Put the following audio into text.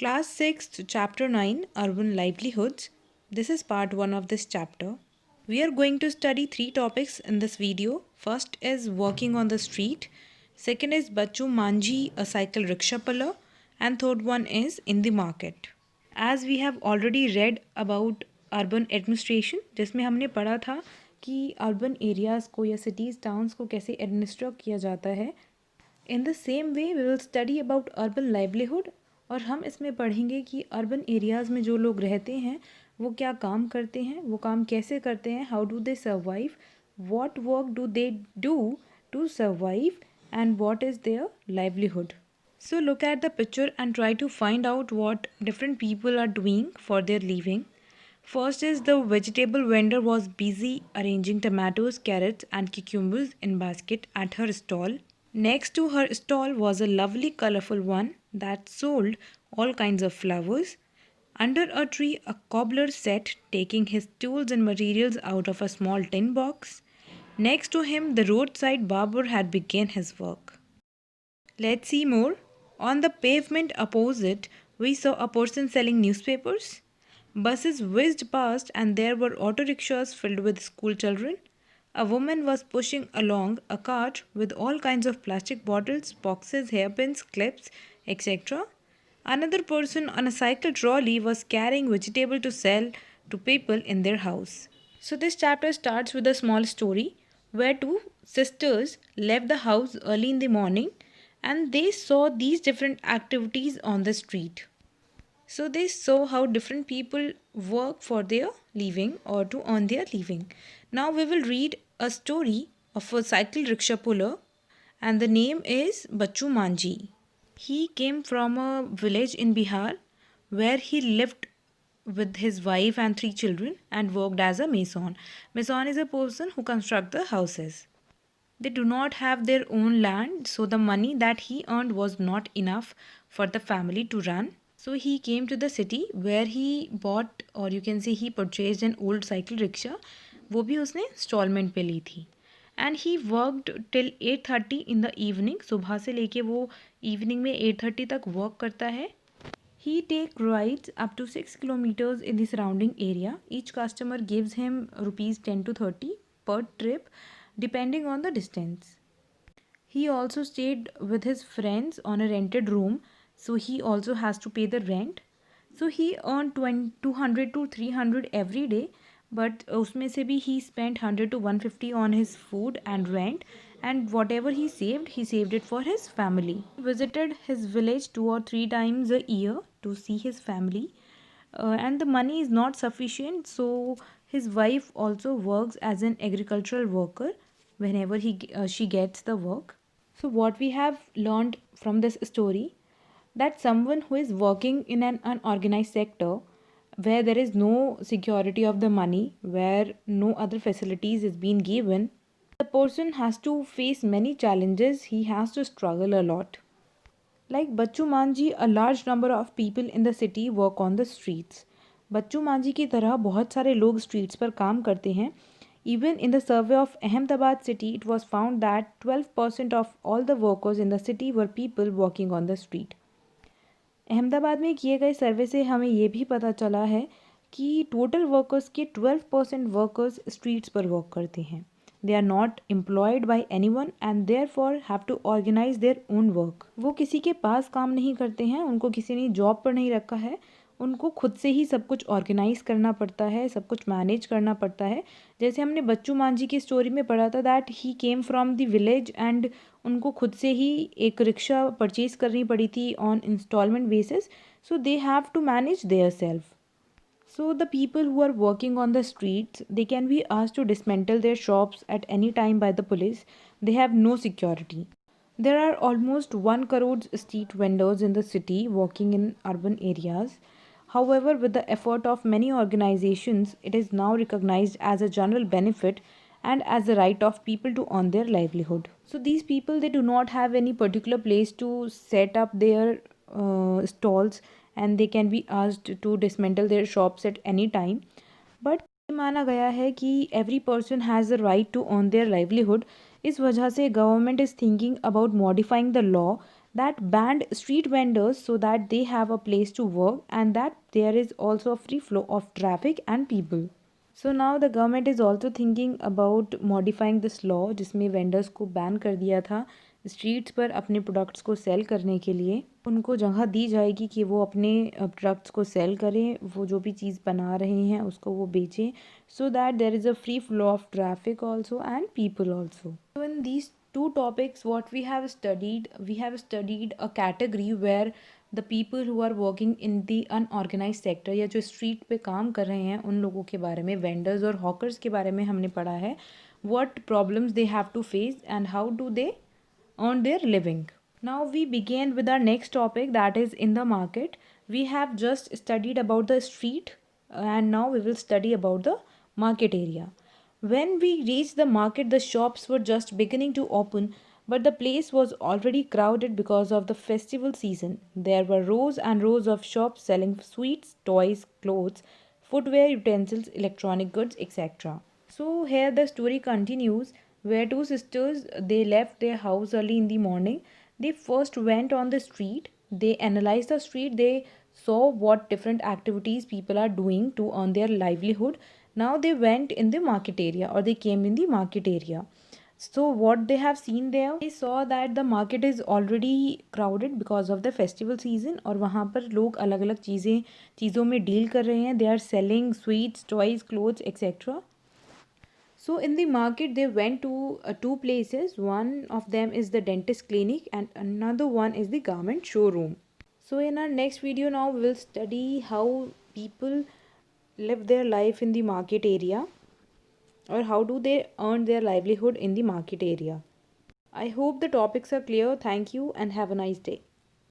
Class 6th, Chapter 9 Urban Livelihoods. This is part 1 of this chapter. We are going to study 3 topics in this video. First is walking on the street, second is Bachu Manji, a cycle rickshaw puller, and third one is in the market. As we have already read about urban administration, जिसमें हमने पढ़ा था कि urban areas को या cities towns को कैसे administer किया जाता है. In the same way we will study about urban livelihood, और हम इसमें पढ़ेंगे कि अर्बन एरियाज़ में जो लोग रहते हैं वो क्या काम करते हैं, वो काम कैसे करते हैं, how do they survive, what work do they do to survive, and what is their livelihood. So look at the picture and try to find out what different people are doing for their living. First is the vegetable vendor was busy arranging tomatoes, carrots and cucumbers in basket at her stall. Next to her stall was a lovely colorful one that sold all kinds of flowers. Under a tree a cobbler sat taking his tools and materials out of a small tin box. Next to him the roadside barber had begun his work. Let's see more. On the pavement opposite, we saw a person selling newspapers. Buses whizzed past and there were auto rickshaws filled with school children. A woman was pushing along a cart with all kinds of plastic bottles, boxes, hairpins, clips, etc. Another person on a cycle trolley was carrying vegetable to sell to people in their house. So this chapter starts with a small story where two sisters left the house early in the morning and they saw these different activities on the street. So they saw how different people work for their living or to earn their living. Now we will read a story of a cycle rickshaw puller, and the name is Bachu Manji. He came from a village in Bihar where he lived with his wife and 3 children and worked as a mason. Mason is a person who constructs the houses. They do not have their own land, so the money that he earned was not enough for the family to run. So he came to the city where he bought, or you can say he purchased an old cycle rickshaw. वो भी उसने installment पे ली थी. And he worked till 8:30 in the evening. सुबह से लेके वो evening में 8:30 तक work करता है. He take rides up to 6 kilometers in the surrounding area. Each customer gives him rupees 10 to 30 per trip, depending on the distance. He also stayed with his friends on a rented room, so he also has to pay the rent. So he earned 200 to 300 every day, but उसमें से भी he spent 100 to 150 on his food and rent, and whatever he saved it for his family. He visited his village 2 or 3 times a year to see his family, and the money is not sufficient, so his wife also works as an agricultural worker whenever she gets the work. So what we have learned from this story, that someone who is working in an unorganized sector where there is no security of the money, where no other facilities is being given, the person has to face many challenges. He has to struggle a lot. Like Bachchu Manji, a large number of people in the city work on the streets. बच्चू मांझी की तरह बहुत सारे लोग streets पर काम करते हैं. Even in the survey of Ahmedabad city, it was found that 12% of all the workers in the city were people walking on the street. Ahmedabad में किए गए सर्वे से हमें ये भी पता चला है कि टोटल वर्कर्स के 12% वर्कर्स स्ट्रीट्स पर वर्क करते हैं. They are not employed by anyone and therefore have to organise their own work. वो किसी के पास काम नहीं करते हैं, उनको किसी ने जॉब पर नहीं रखा है, उनको खुद से ही सब कुछ ऑर्गेनाइज करना पड़ता है, सब कुछ मैनेज करना पड़ता है. जैसे हमने बच्चू मांझी की स्टोरी में पढ़ा था that he came from the village and उनको खुद से ही एक रिक्शा परचेज करनी पड़ी थी on instalment basis, so they have to manage their self. So the people who are working on the streets, they can be asked to dismantle their shops at any time by the police. They have no security. There are almost 1 crore street vendors in the city working in urban areas. However, with the effort of many organizations, it is now recognized as a general benefit and as a right of people to earn their livelihood. So these people, they do not have any particular place to set up their stalls, and they can be asked to dismantle their shops at any time. But माना गया है कि every person has the right to earn their livelihood. इस वजह से government is thinking about modifying the law that banned street vendors so that they have a place to work and that there is also a free flow of traffic and people. So now the government is also thinking about modifying this law जिसमें vendors को ban कर दिया था streets पर अपने products को sell करने के लिए। उनको जगह दी जाएगी कि वो अपने products को sell करें, वो जो भी चीज़ बना रहे हैं उसको वो बेचें, so that there is a free flow of traffic also and people also. So in these two topics what we have studied a category where the people who are working in the unorganized sector या जो street पे काम कर रहे हैं उन लोगों के बारे में, vendors और hawkers के बारे में हमने पढ़ा है, what problems they have to face and how do they earn their living. Now we begin with our next topic, that is in the market. We have just studied about the street and now we will study about the market area. When we reached the market, the shops were just beginning to open, but the place was already crowded because of the festival season. There were rows and rows of shops selling sweets, toys, clothes, footwear, utensils, electronic goods, etc. So here the story continues, where two sisters, they left their house early in the morning. They first went on the street. They analyzed the street. They saw what different activities people are doing to earn their livelihood. Now they went in the market area, or they came in the market area. So what they have seen there, they saw that the market is already crowded because of the festival season और वहाँ पर लोग अलग अलग चीज़ों में deal कर रहे हैं. They are selling sweets, toys, clothes, etc. So in the market they went to two places. One of them is the dentist clinic and another one is the garment showroom. So in our next video now we will study how people live their life in the market area, or how do they earn their livelihood in the market area. I hope the topics are clear. Thank you and have a nice day.